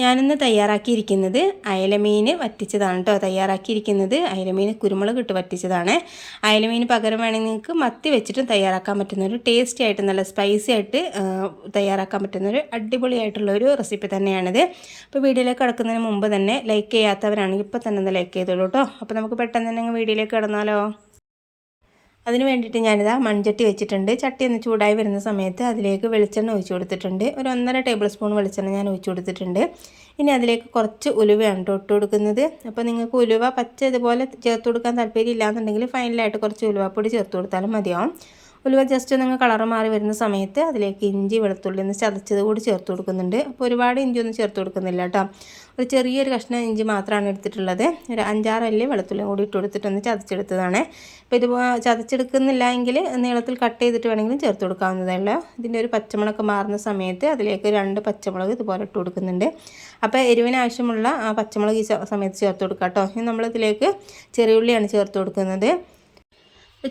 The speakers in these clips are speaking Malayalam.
ഞാനിന്ന് തയ്യാറാക്കിയിരിക്കുന്നത് അയലമീൻ വറ്റിച്ചതാണ് കേട്ടോ. തയ്യാറാക്കിയിരിക്കുന്നത് അയലമീൻ കുരുമുളക് ഇട്ട് വറ്റിച്ചതാണ്. അയലമീൻ പകരം വേണമെങ്കിൽ നിങ്ങൾക്ക് മത്തി വെച്ചിട്ടും തയ്യാറാക്കാൻ പറ്റുന്നൊരു ടേസ്റ്റി ആയിട്ട് നല്ല സ്പൈസി ആയിട്ട് തയ്യാറാക്കാൻ പറ്റുന്നൊരു അടിപൊളിയായിട്ടുള്ളൊരു റെസിപ്പി തന്നെയാണിത്. അപ്പോൾ വീഡിയോയിലേക്ക് കിടക്കുന്നതിന് മുമ്പ് തന്നെ ലൈക്ക് ചെയ്യാത്തവരാണെങ്കിൽ ഇപ്പോൾ തന്നെ ഒന്ന് ലൈക്ക് ചെയ്തോളൂ കേട്ടോ. അപ്പോൾ നമുക്ക് പെട്ടെന്ന് തന്നെ വീഡിയോയിലേക്ക് കിടന്നാലോ. അതിന് വേണ്ടിയിട്ട് ഞാനിതാ മൺചട്ടി വെച്ചിട്ടുണ്ട്. ചട്ടി ഒന്ന് ചൂടായി വരുന്ന സമയത്ത് അതിലേക്ക് വെളിച്ചെണ്ണ ഒഴിച്ചു കൊടുത്തിട്ടുണ്ട്. ഒരു 1.5 ടേബിൾ സ്പൂൺ വെളിച്ചെണ്ണ ഞാൻ ഒഴിച്ചു കൊടുത്തിട്ടുണ്ട്. ഇനി അതിലേക്ക് കുറച്ച് ഉലുവയാണ് ഇട്ട് കൊടുക്കുന്നത്. അപ്പോൾ നിങ്ങൾക്ക് ഉലുവ പച്ച ഇതുപോലെ ചേർത്ത് കൊടുക്കാൻ താല്പര്യം ഇല്ലാന്നുണ്ടെങ്കിൽ ഫൈനലായിട്ട് കുറച്ച് ഉലുവപ്പൊടി ചേർത്ത് കൊടുത്താലും മതിയാവും. ഉലുവ ജസ്റ്റ് നിങ്ങൾ കളർ മാറി വരുന്ന സമയത്ത് അതിലേക്ക് ഇഞ്ചി വെളുത്തുള്ളി ഒന്ന് ചതച്ചത് കൂടി ചേർത്ത് കൊടുക്കുന്നുണ്ട്. അപ്പോൾ ഒരുപാട് ഇഞ്ചി ഒന്നും ചേർത്ത് കൊടുക്കുന്നില്ല കേട്ടോ. ഒരു ചെറിയൊരു കഷ്ണം ഇഞ്ചി മാത്രമാണ് എടുത്തിട്ടുള്ളത്. ഒരു 5-6 അല്ലി വെളുത്തുള്ളിയും കൂടി ഇട്ട് കൊടുത്തിട്ടൊന്ന് ചതച്ചെടുത്തതാണ്. അപ്പോൾ ഇത് ചതച്ചെടുക്കുന്നില്ല എങ്കിൽ നീളത്തിൽ കട്ട് ചെയ്തിട്ട് വേണമെങ്കിലും ചേർത്ത് കൊടുക്കാവുന്നതല്ല. ഇതിൻ്റെ ഒരു പച്ചമുളക് മാറുന്ന സമയത്ത് അതിലേക്ക് 2 പച്ചമുളക് ഇതുപോലെ ഇട്ട് കൊടുക്കുന്നുണ്ട്. അപ്പോൾ എരിവിന് ആവശ്യമുള്ള പച്ചമുളക് ഈ സമയത്ത് ചേർത്ത് കൊടുക്കാം കേട്ടോ. ഇനി നമ്മളിതിലേക്ക് ചെറിയുള്ളിയാണ് ചേർത്ത് കൊടുക്കുന്നത്.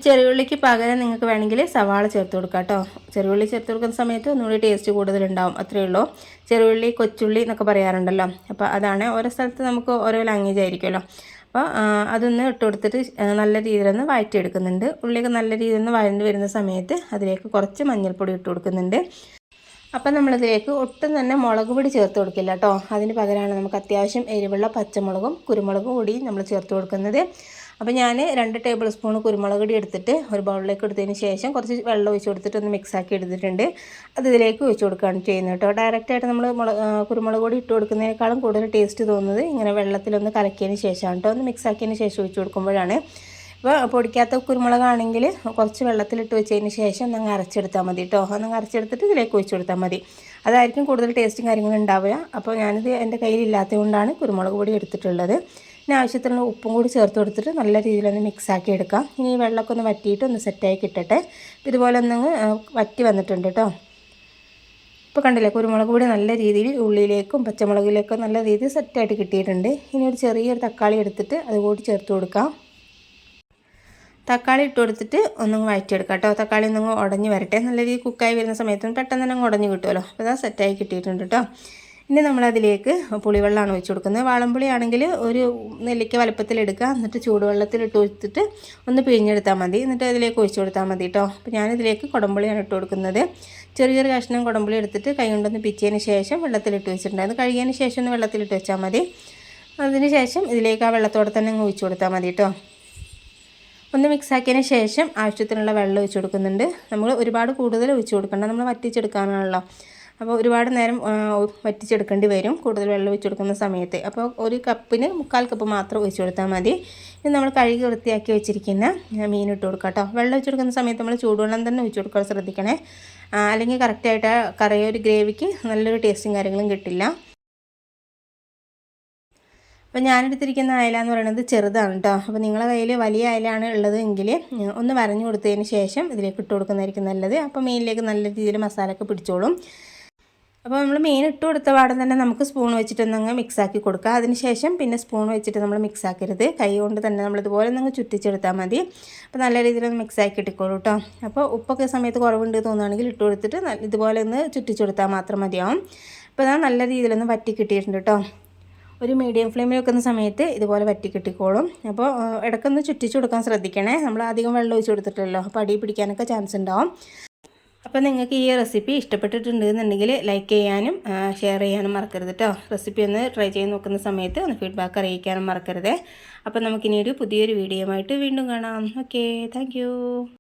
ചെറിയുള്ളിക്ക് പകരം നിങ്ങൾക്ക് വേണമെങ്കിൽ സവാള ചേർത്ത് കൊടുക്കാം കേട്ടോ. ചെറിയുള്ളി ചേർത്ത് കൊടുക്കുന്ന സമയത്ത് ഒന്നുകൂടി ടേസ്റ്റ് കൂടുതലുണ്ടാവും, അത്രയേ ഉള്ളൂ. ചെറിയുള്ളി കൊച്ചുള്ളി എന്നൊക്കെ പറയാറുണ്ടല്ലോ. അപ്പോൾ അതാണ് ഓരോ സ്ഥലത്ത് നമുക്ക് ഓരോ ലാംഗ്വേജ് ആയിരിക്കുമല്ലോ. അപ്പോൾ അതൊന്ന് ഇട്ട് കൊടുത്തിട്ട് നല്ല രീതിയിലൊന്ന് വഴറ്റിയെടുക്കുന്നുണ്ട്. ഉള്ളിയൊക്കെ നല്ല രീതിയിൽ ഒന്ന് വഴണ്ട് വരുന്ന സമയത്ത് അതിലേക്ക് കുറച്ച് മഞ്ഞൾപ്പൊടി ഇട്ട് കൊടുക്കുന്നുണ്ട്. അപ്പം നമ്മളിതിലേക്ക് ഒട്ടും തന്നെ മുളക് പൊടി ചേർത്ത് കൊടുക്കില്ല കേട്ടോ. അതിന് പകരമാണ് നമുക്ക് അത്യാവശ്യം എരിവുള്ള പച്ചമുളകും കുരുമുളകും കൂടി നമ്മൾ ചേർത്ത് കൊടുക്കുന്നത്. അപ്പോൾ ഞാൻ 2 ടേബിൾ സ്പൂൺ കുരുമുളക് പൊടി എടുത്തിട്ട് ഒരു ബൗളിലേക്ക് എടുത്തതിന് ശേഷം കുറച്ച് വെള്ളം ഒഴിച്ച് കൊടുത്തിട്ട് ഒന്ന് മിക്സാക്കി എടുത്തിട്ടുണ്ട്. അത് ഇതിലേക്ക് ഒഴിച്ച് കൊടുക്കുകയാണ് ചെയ്യുന്നത് കേട്ടോ. ഡയറക്റ്റായിട്ട് നമ്മൾ കുരുമുളക് പൊടി ഇട്ട് കൊടുക്കുന്നതിനേക്കാളും കൂടുതൽ ടേസ്റ്റ് തോന്നുന്നത് ഇങ്ങനെ വെള്ളത്തിലൊന്ന് കലക്കിയതിന് ശേഷമാണ് കേട്ടോ. ഒന്ന് മിക്സാക്കിയതിന് ശേഷം ഒഴിച്ച് കൊടുക്കുമ്പോഴാണ്. അപ്പോൾ പൊടിക്കാത്ത കുരുമുളകാണെങ്കിൽ കുറച്ച് വെള്ളത്തിലിട്ട് വെച്ചതിന് ശേഷം ഒന്ന് അരച്ചെടുത്താൽ മതി കേട്ടോ. ഒന്ന് അരച്ചെടുത്തിട്ട് ഇതിലേക്ക് ഒഴിച്ച് കൊടുത്താൽ മതി. അതായിരിക്കും കൂടുതൽ ടേസ്റ്റും കാര്യങ്ങളും ഉണ്ടാവുക. അപ്പോൾ ഞാനിത് എൻ്റെ കയ്യിലില്ലാത്തത് കൊണ്ടാണ് കുരുമുളക് പൊടി എടുത്തിട്ടുള്ളത്. ഇനി ആവശ്യത്തിനുള്ള ഉപ്പും കൂടി ചേർത്ത് കൊടുത്തിട്ട് നല്ല രീതിയിലൊന്ന് മിക്സാക്കി എടുക്കാം. ഇനി ഈ വെള്ളമൊക്കെ ഒന്ന് വറ്റിയിട്ട് ഒന്ന് സെറ്റായി കിട്ടട്ടെ. ഇതുപോലെ ഒന്നങ്ങ് വറ്റി വന്നിട്ടുണ്ട് കേട്ടോ. ഇപ്പോൾ കണ്ടില്ലേ, കുരുമുളക് പൊടി നല്ല രീതിയിൽ ഉള്ളിലേക്കും പച്ചമുളകിലേക്കും നല്ല രീതിയിൽ സെറ്റായിട്ട് കിട്ടിയിട്ടുണ്ട്. ഇനി ഒരു ചെറിയൊരു തക്കാളി എടുത്തിട്ട് അതുകൂടി ചേർത്ത് കൊടുക്കാം. തക്കാളി ഇട്ട് കൊടുത്തിട്ട് ഒന്നും വഴറ്റിയെടുക്കാം കേട്ടോ. തക്കാളി ഒന്നും ഉടഞ്ഞ് വരട്ടെ. നല്ല രീതിയിൽ കുക്കായി വരുന്ന സമയത്തൊന്നും പെട്ടെന്ന് തന്നെ ഉടഞ്ഞ് കിട്ടുമല്ലോ. അപ്പോൾ അത് സെറ്റായി കിട്ടിയിട്ടുണ്ട് കേട്ടോ. ഇനി നമ്മളതിലേക്ക് പുളിവെള്ളമാണ് ഒഴിച്ച് കൊടുക്കുന്നത്. വാളംപുളി ആണെങ്കിൽ ഒരു നെല്ലിക്ക വലുപ്പത്തിലെടുക്കുക. എന്നിട്ട് ചൂടുവെള്ളത്തിലിട്ട് കൊടുത്തിട്ട് ഒന്ന് പിഴിഞ്ഞെടുത്താൽ മതി. എന്നിട്ട് അതിലേക്ക് ഒഴിച്ച് കൊടുത്താൽ മതി കേട്ടോ. അപ്പോൾ ഞാനിതിലേക്ക് കുടംപുളിയാണ് ഇട്ട് കൊടുക്കുന്നത്. ചെറിയൊരു കഷ്ണം കുടംപുളി എടുത്തിട്ട് കൈ കൊണ്ടൊന്ന് പിച്ചതിന് ശേഷം വെള്ളത്തിലിട്ട് വെച്ചിട്ടുണ്ടായിരുന്നു. കഴുകിയതിന് ശേഷം ഒന്ന് വെള്ളത്തിലിട്ട് വെച്ചാൽ മതി. അതിന് ശേഷം ഇതിലേക്ക് ആ വെള്ളത്തോടെ തന്നെ അങ്ങ് ഒഴിച്ച് കൊടുത്താൽ മതി കേട്ടോ. ഒന്ന് മിക്സാക്കിയതിന് ശേഷം ആവശ്യത്തിനുള്ള വെള്ളം ഒഴിച്ച് കൊടുക്കുന്നുണ്ട്. നമ്മൾ ഒരുപാട് കൂടുതൽ ഒഴിച്ച് കൊടുക്കണ്ട, നമ്മൾ വറ്റിച്ചെടുക്കാനാണല്ലോ. അപ്പോൾ ഒരുപാട് നേരം വറ്റിച്ചെടുക്കേണ്ടി വരും കൂടുതൽ വെള്ളം ഒഴിച്ച് കൊടുക്കുന്ന സമയത്ത്. അപ്പോൾ ഒരു കപ്പിന് 3/4 കപ്പ് മാത്രം ഒഴിച്ച് കൊടുത്താൽ മതി. ഇനി നമ്മൾ കഴുകി വൃത്തിയാക്കി വെച്ചിരിക്കുന്ന മീൻ ഇട്ട് കൊടുക്കാം കേട്ടോ. വെള്ളം ഒഴിച്ച് കൊടുക്കുന്ന സമയത്ത് നമ്മൾ ചൂടുവെള്ളം തന്നെ ഒഴിച്ച് കൊടുക്കാൻ ശ്രദ്ധിക്കണേ. അല്ലെങ്കിൽ കറക്റ്റായിട്ട് കറിയോ ഒരു ഗ്രേവിക്ക് നല്ലൊരു ടേസ്റ്റും കാര്യങ്ങളും കിട്ടില്ല. അപ്പോൾ ഞാനെടുത്തിരിക്കുന്ന അയല എന്ന് പറയുന്നത് ചെറുതാണ് കേട്ടോ. അപ്പോൾ നിങ്ങളുടെ കയ്യിൽ വലിയ അയലാണ് ഉള്ളത് എങ്കിൽ ഒന്ന് വരഞ്ഞു കൊടുത്തതിന് ശേഷം ഇതിലേക്ക് ഇട്ട് കൊടുക്കുന്നതായിരിക്കും നല്ലത്. അപ്പോൾ മീനിലേക്ക് നല്ല രീതിയിൽ മസാലയൊക്കെ പിടിച്ചോളും. അപ്പോൾ നമ്മൾ മീൻ ഇട്ട് കൊടുത്ത പാടെ തന്നെ നമുക്ക് സ്പൂൺ വെച്ചിട്ടൊന്നങ്ങ് മിക്സാക്കി കൊടുക്കുക. അതിന് ശേഷം പിന്നെ സ്പൂൺ വെച്ചിട്ട് നമ്മൾ മിക്സാക്കരുത്. കൈ കൊണ്ട് തന്നെ നമ്മളിതുപോലെ ഒന്ന് ചുറ്റിച്ചെടുത്താൽ മതി. അപ്പോൾ നല്ല രീതിയിൽ മിക്സാക്കി ഇട്ടിക്കോളൂ കേട്ടോ. അപ്പോൾ ഉപ്പൊക്കെ സമയത്ത് കുറവുണ്ട് തോന്നുകയാണെങ്കിൽ ഇട്ട് കൊടുത്തിട്ട് ഇതുപോലെ ഒന്ന് ചുറ്റിച്ചെടുത്താൽ മാത്രം മതിയാവും. അപ്പോൾ അത് നല്ല രീതിയിലൊന്ന് വറ്റി കിട്ടിയിട്ടുണ്ട് കേട്ടോ. ഒരു മീഡിയം ഫ്ലെയിമിൽ വെക്കുന്ന സമയത്ത് ഇതുപോലെ വറ്റി കിട്ടിക്കോളും. അപ്പോൾ ഇടയ്ക്കൊന്ന് ചുറ്റിച്ച് കൊടുക്കാൻ ശ്രദ്ധിക്കണേ. നമ്മൾ അധികം വെള്ളം ഒഴിച്ച് കൊടുത്തിട്ടല്ലോ, അപ്പോൾ അടി പിടിക്കാനൊക്കെ ചാൻസ് ഉണ്ടാവും. അപ്പോൾ നിങ്ങൾക്ക് ഈ റെസിപ്പി ഇഷ്ടപ്പെട്ടിട്ടുണ്ടെന്നുണ്ടെങ്കിൽ ലൈക്ക് ചെയ്യാനും ഷെയർ ചെയ്യാനും മറക്കരുത് കേട്ടോ. റെസിപ്പി ഒന്ന് ട്രൈ ചെയ്ത് നോക്കുന്ന സമയത്ത് ഒന്ന് ഫീഡ്ബാക്ക് അറിയിക്കാനും മറക്കരുത്. അപ്പോൾ നമുക്കിനി പുതിയൊരു വീഡിയോ ആയിട്ട് വീണ്ടും കാണാം. Okay, thank